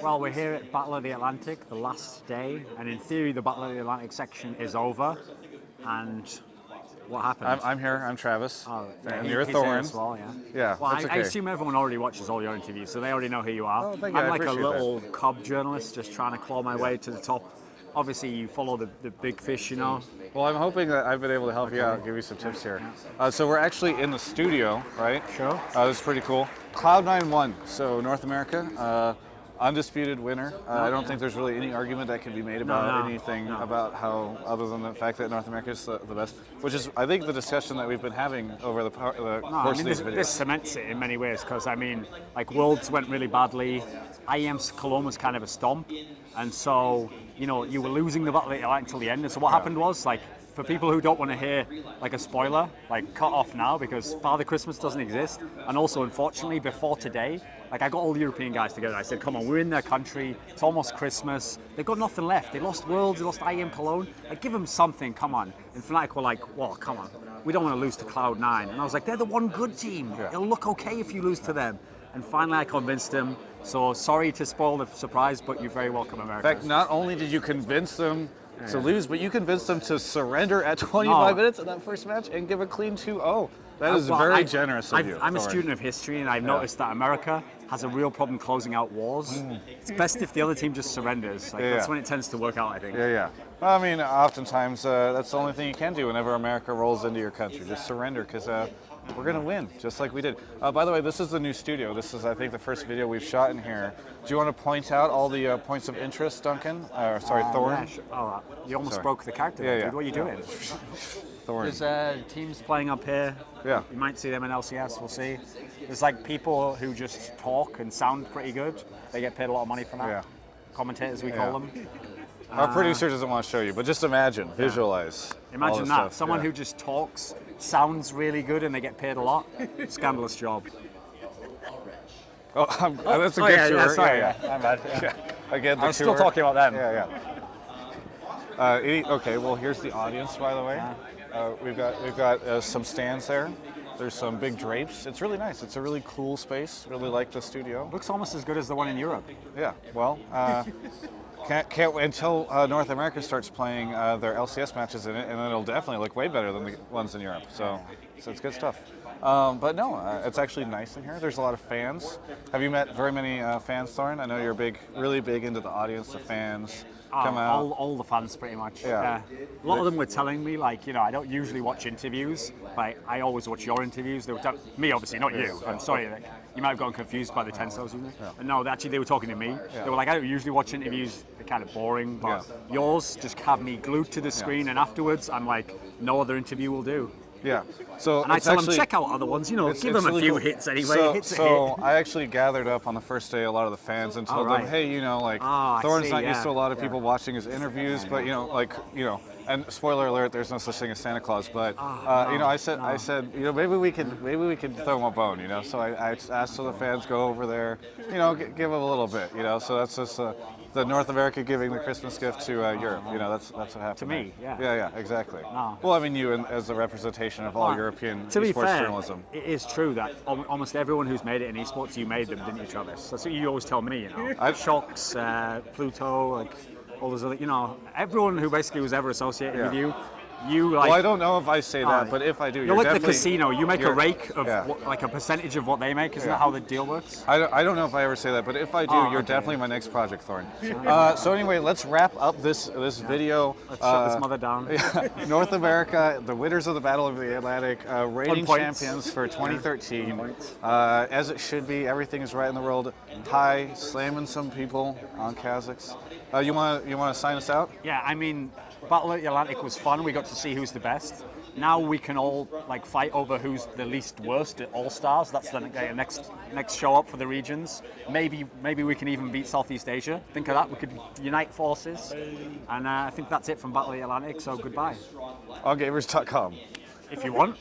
Well, we're here at Battle of the Atlantic, the last day, and in theory the Battle of the Atlantic section is over. And what happened? I'm here, I'm Travis, and you're he's here Thorin. as well, yeah. Yeah, well, that's I okay. assume everyone already watches all your interviews, so they already know who you are. Oh, thank you. I'm I like a appreciate little cub journalist just trying to claw my way to the top. Obviously, you follow the big fish, you know. Well, I'm hoping that I've been able to help you out, give you some tips here. So we're actually in the studio, right? Sure. This is pretty cool. Cloud9 won, so North America, undisputed winner. I don't think there's really any argument that can be made about anything about how, other than the fact that North America is the best, which is, I think, the discussion that we've been having over the course of these videos. This cements it in many ways, because, I mean, like, Worlds went really badly. IEM's Cologne was kind of a stomp, and so, you know, you were losing the battle until the end. And so what happened was, like, for people who don't want to hear like a spoiler, like, cut off now, because Father Christmas doesn't exist. And also, unfortunately, before today, like, I got all the European guys together. I said, come on, we're in their country. It's almost Christmas. They've got nothing left. They lost Worlds, they lost IEM Cologne. Like, give them something, come on. And Fnatic were like, well, come on. We don't want to lose to Cloud9. And I was like, they're the one good team. It'll look okay if you lose to them. And finally, I convinced them. So sorry to spoil the surprise, but you're very welcome, America. In fact, not only did you convince them to lose, but you convinced them to surrender at 25 minutes in that first match and give a clean 2-0. That is very generous of you. I'm a student of history, and I've noticed that America has a real problem closing out wars. It's best if the other team just surrenders. Like, that's when it tends to work out, I think. Well, I mean, oftentimes that's the only thing you can do whenever America rolls into your country. Just surrender, because we're going to win, just like we did. By the way, this is the new studio. This is, I think, the first video we've shot in here. Do you want to point out all the points of interest, Duncan? Sorry, Thorin? Yeah, sure. Oh, you almost broke the character, dude. What are you doing? Thorin. There's teams playing up here. Yeah. You might see them in LCS, we'll see. There's like people who just talk and sound pretty good. They get paid a lot of money for that. Yeah. Commentators, we call them. Our producer doesn't want to show you, but just imagine, visualize. Imagine that. Someone who just talks, sounds really good, and they get paid a lot. Scandalous job. Oh, that's a good tour. Sorry, I'm bad. Again, I'm still talking about them. Okay, well, here's the audience, by the way. We've got some stands there. There's some big drapes. It's really nice. It's a really cool space. Really like the studio. Looks almost as good as the one in Europe. Yeah. Well, can't wait until North America starts playing their LCS matches in it, and then it'll definitely look way better than the ones in Europe. So it's good stuff. But no, it's actually nice in here. There's a lot of fans. Have you met very many fans, Thorin? I know you're really big into the audience, the fans. Come out. All the fans, pretty much. A lot of them were telling me, like, you know, I don't usually watch interviews, but I always watch your interviews. They were me, obviously, not you. I'm sorry, like, you might have gotten confused by the 10 cells, didn't you? And no, actually, they were talking to me. They were like, I don't usually watch interviews. They're kind of boring, but yours just have me glued to the screen, and afterwards, I'm like, no other interview will do. Yeah. So and I tell them, check out other ones, you know, give them a few hits anyway. So I actually gathered up on the first day a lot of the fans and told them, hey, you know, like, Thorin's not used to a lot of people watching his interviews, but, you know, like, you know, and spoiler alert, there's no such thing as Santa Claus, but you know, I said, you know, maybe we could throw him a bone, you know. So I asked the fans go over there, you know, give them a little bit, you know. So that's just the North America giving the Christmas gift to Europe. You know, that's what happened. To me, Yeah, exactly. Well, I mean, you as a representation of all European esports journalism. It is true that almost everyone who's made it in esports, you made them, didn't you, Travis? That's what you always tell me, you know. Shocks, Pluto, like all those other, you know, everyone who basically was ever associated with you. Like, well, I don't know if I say that, but if I do, you're like the casino. You make a rake of like a percentage of what they make. Isn't that how the deal works? I don't know if I ever say that, but if I do, you're definitely my next project, Thorin. So anyway, let's wrap up this video. Let's shut this mother down. North America, the winners of the Battle of the Atlantic, reigning champions for 2013. As it should be, everything is right in the world. Ty slamming some people on Kazakhs. You want to sign us out? Yeah, I mean, Battle of the Atlantic was fun. We got to see who's the best. Now we can all like fight over who's the least worst at All Stars. That's the next show up for the regions. Maybe we can even beat Southeast Asia. Think of that. We could unite forces. And I think that's it from Battle of the Atlantic. So goodbye. OnGamers.com. If you want.